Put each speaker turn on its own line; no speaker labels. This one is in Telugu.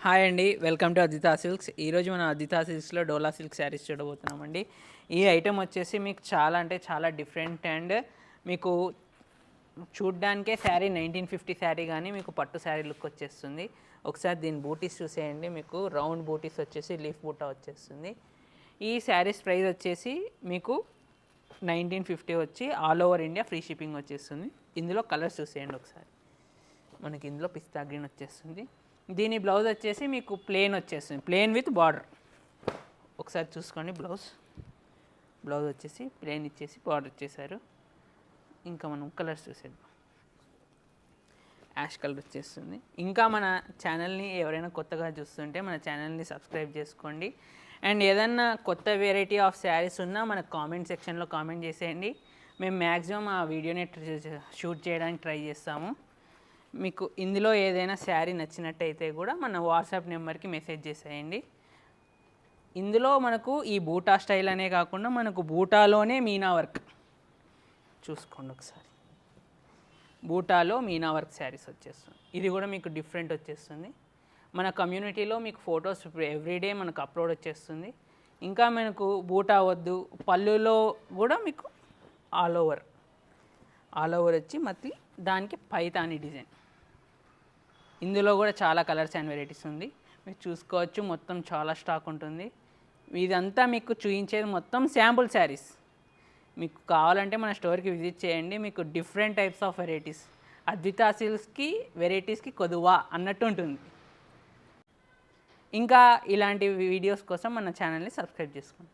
హాయ్ అండి, వెల్కమ్ టు అద్వితా సిల్క్స్. ఈరోజు మనం అద్వితా సిల్క్స్లో డోలా సిల్క్ శారీస్ చూడబోతున్నామండి. ఈ ఐటెం వచ్చేసి మీకు చాలా అంటే చాలా డిఫరెంట్ అండ్ మీకు చూడ్డానికే శారీ 1950 శారీ కానీ మీకు పట్టు శారీ లుక్ వచ్చేస్తుంది. ఒకసారి దీని బూటీస్ చూసేయండి. మీకు రౌండ్ బూటీస్ వచ్చేసి లీఫ్ బూటా వచ్చేస్తుంది. ఈ శారీస్ ప్రైస్ వచ్చేసి మీకు 1950 వచ్చి all over India free shipping వచ్చేస్తుంది. ఇందులో కలర్స్ చూసేయండి ఒకసారి. మనకి ఇందులో పిస్తా గ్రీన్ వచ్చేస్తుంది. దీని బ్లౌజ్ వచ్చేసి మీకు ప్లెయిన్ వచ్చేస్తుంది, ప్లెయిన్ విత్ బార్డర్. ఒకసారి చూసుకోండి బ్లౌజ్ వచ్చేసి ప్లెయిన్ ఇచ్చేసి బార్డర్ ఇచ్చేసారు. ఇంకా మనం కలర్స్ చూసేద్దాం. యాష్ కలర్ వచ్చేస్తుంది. ఇంకా మన ఛానల్ని ఎవరైనా కొత్తగా చూస్తుంటే మన ఛానల్ని సబ్స్క్రైబ్ చేసుకోండి. అండ్ ఏదన్నా కొత్త వెరైటీ ఆఫ్ శారీస్ ఉన్నా మన కామెంట్ సెక్షన్లో కామెంట్ చేసేయండి. మేము మ్యాక్సిమం ఆ వీడియోని షూట్ చేయడానికి ట్రై చేస్తాము. మీకు ఇందులో ఏదైనా శారీ నచ్చినట్టయితే కూడా మన వాట్సాప్ నెంబర్కి మెసేజ్ చేసేయండి. ఇందులో మనకు ఈ బూటా స్టైల్ అనే కాకుండా మనకు బూటాలోనే మీనా వర్క్ చూసుకోండి ఒకసారి. బూటాలో మీనా వర్క్ శారీస్ వచ్చేస్తుంది. ఇది కూడా మీకు డిఫరెంట్ వచ్చేస్తుంది. మన కమ్యూనిటీలో మీకు ఫొటోస్ ఎవ్రీడే మనకు అప్లోడ్ వచ్చేస్తుంది. ఇంకా మనకు బూటా వద్దు, పళ్ళులో కూడా మీకు ఆల్ ఓవర్ వచ్చి మళ్ళీ దానికి పైతాని డిజైన్. ఇందులో కూడా చాలా కలర్స్ అండ్ వెరైటీస్ ఉంది, మీరు చూసుకోవచ్చు. మొత్తం చాలా స్టాక్ ఉంటుంది. ఇదంతా మీకు చూపించేది మొత్తం శాంపుల్ శారీస్. మీకు కావాలంటే మన స్టోర్కి విజిట్ చేయండి. మీకు డిఫరెంట్ టైప్స్ ఆఫ్ వెరైటీస్, అద్వితా సిల్క్స్కి వెరైటీస్కి కొదువా అన్నట్టు ఉంటుంది. ఇంకా ఇలాంటి వీడియోస్ కోసం మన ఛానల్ని సబ్స్క్రైబ్ చేసుకోండి.